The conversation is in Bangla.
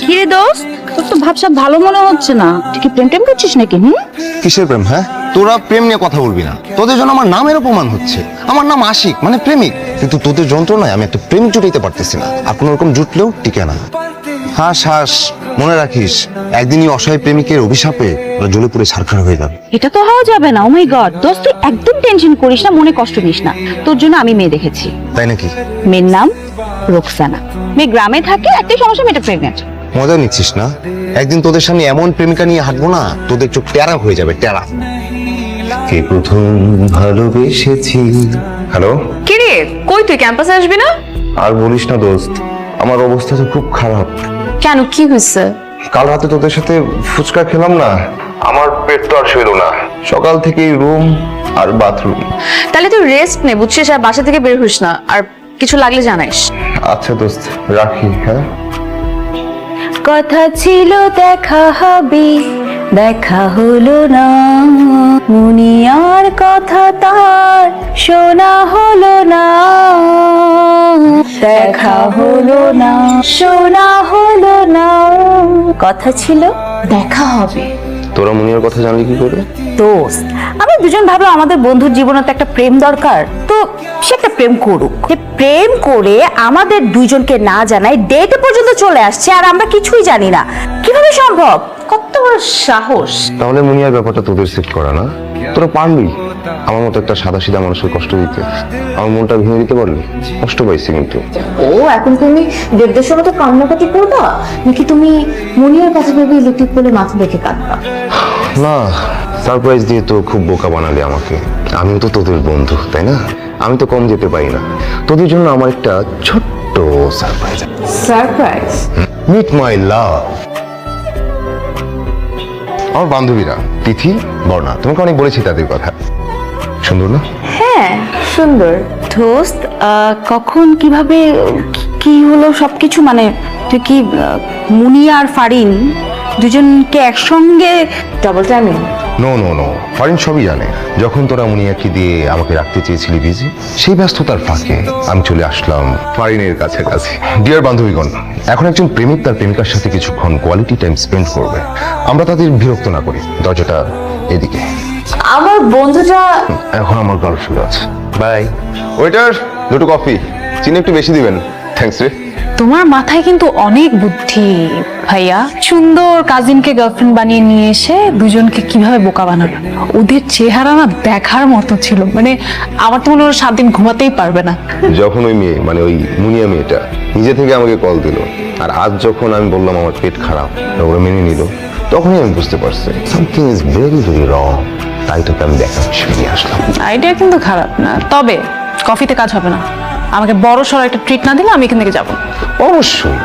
কিরে দোস্ত, তোর তো ভাবসাব ভালো মনে হচ্ছে না। তুই কি প্রেম টেম করছিস নাকি? কিসের প্রেম? হ্যাঁ, তোরা প্রেম নিয়ে কথা বলবি না। তোদের জন্য আমার নামের অপমান হচ্ছে। আমার নাম আশিক, মানে প্রেমিক। কিন্তু তোদের যন্ত্রণায় আমি একটা প্রেম জুটাইতে পারতেছি না, আর কোন রকম জুটলেও টিকে না। হাস হাস, মনে রাখিস, একদিনই অসহায় প্রেমিকের অভিশাপে ওরা জ্বলে পুড়ে ছারখার হয়ে যাবে। এটা তো হওয়া যাবে না। ও মাই গড দোস্ত, তুই একদম টেনশন করিস না, মনে কষ্ট নিস না। তোর জন্য আমি মেয়ে দেখেছি। তাই নাকি? মেয়ের নাম রোকসানা। মেয়ে গ্রামে থাকে, একটাই সমস্যা, মেয়েটা প্রেগনেন্ট। মজা নিচ্ছিস না? একদিন তোদের সামনে এমন প্রেমিকা নিয়ে হাঁটবো না, তোদের চোখ টেরা হয়ে যাবে, টেরা। কে প্রথম ভালোবেসেছি। হ্যালো, কিরে কই তুই ক্যাম্পাসে আসবি না? আর বলিস না দোস্ত, আমার অবস্থা তো খুব খারাপ। কেন, কি হয়েছে? কাল রাতে তোদের সাথে ফুচকা খেলাম না, আমার পেট তো আর সইল না। সকাল থেকেই রুম আর বাথরুম। তাহলে তুই রেস্ট নে বুঝছিস, আর বাসা থেকে বের হইস না, আর কিছু লাগলে জানাইস। আচ্ছা দোস্ত, রাখি। হ্যাঁ, কথা ছিল দেখা হবে, দেখা হলো না। মুনিয়ার কথা তার শোনা হলো না, দেখা হলো না, শোনা হলো না। কথা ছিল দেখা হবে। তোরা মুনিয়ার কথা জানলি কি করে? দোস্ত, আমরা দুজন ভাবলাম আমাদের বন্ধুর জীবনে তো একটা প্রেম দরকার, তো সে একটা প্রেম করুক। সে প্রেম করে আমাদের দুইজনকে না জানায় ডেটে পর্যন্ত চলে আসছে, আর আমরা কিছুই জানি না। কিভাবে সম্ভব? কত বড় সাহস! তাহলে মুনিয়ার ব্যাপারটা তোদের সেট করা না? তোরা পারলি আমার মতো একটা সাদা সিধা মানুষের কষ্ট দিতে? আমার মনটা ভেঙে দিতে পারলি? কষ্ট পাইছি কিন্তু। ও এখন তুমি দেবদেশের মতো কান্নাকাটি করবা, নাকি তুমি মনিয়ার কথা ভেবে ইলেকট্রিক বলে মাথা রেখে কাঁদবা? না, সারপ্রাইজ দিয়ে তো খুব বোকা বানালি আমাকে। আমিও তো তোদের বন্ধু, তাই না? আমি তো কম যেতে পারি না। তোদের জন্য আমার একটা ছোট্ট সারপ্রাইজ। সারপ্রাইজ? মিট মাই লাভ। আমার বান্ধবীরা তিথি, বর্ণা, তোমাকে অনেক বলেছি তাদের কথা। সুন্দর না? হ্যাঁ সুন্দর। দোস্ত, কখন কিভাবে কি হলো সবকিছু? মানে তুই কি মুনিয়া আর ফারিন দুজনকে একসঙ্গে? Double timing? No no no, Farin সবই জানে। যখন তোরা মুনিয়াকে দিয়ে আমাকে রাখতে চেয়েছিলি বিজি, সেই ব্যস্ততার ফাঁকে আমি চলে আসলাম ফারিনের কাছাকাছি। ডিয়ার বান্ধবীগণ, এখন একজন প্রেমিক তার প্রেমিকার সাথে কিছুক্ষণ কোয়ালিটি টাইম স্পেন্ড করবে। আমরা তাদের বিরক্ত না করি। দরজাটা এদিকে। আমার বন্ধুটা এখন আমার গার্লফ্রেন্ড আছে। বাই। ওয়েটার, দুটো কফি, চিনি একটু বেশি দিবেন। থ্যাঙ্কস রে। তোমার মাথায় কিন্তু অনেক বুদ্ধি ভাইয়া। সুন্দর কাজিনকে গার্লফ্রেন্ড বানিয়ে নিয়ে এসে দুজনকে কিভাবে বোকা বানাবে। ওদের চেহারা না দেখার মতো ছিল, মানে আমার তো মনে হয় 7 দিন ঘুমাতেই পারবে না। যখন ওই মেয়ে, মানে ওই মুনিয়া মেয়েটা নিজে থেকে আমাকে কল দিল, আর আজ যখন আমি বললাম আমার পেট খারাপ, ওরা মেনে নিল, তখনই আমি বুঝতে পারছি something is very very wrong. তাই তোকে আমি দেখা নিয়ে আসলাম। আইডিয়া কিন্তু খারাপ না, তবে কফিতে কাজ হবে না। আমাকে বড় সড়ো একটা ট্রিট না দিলে আমি এখান থেকে যাবো। অবশ্যই।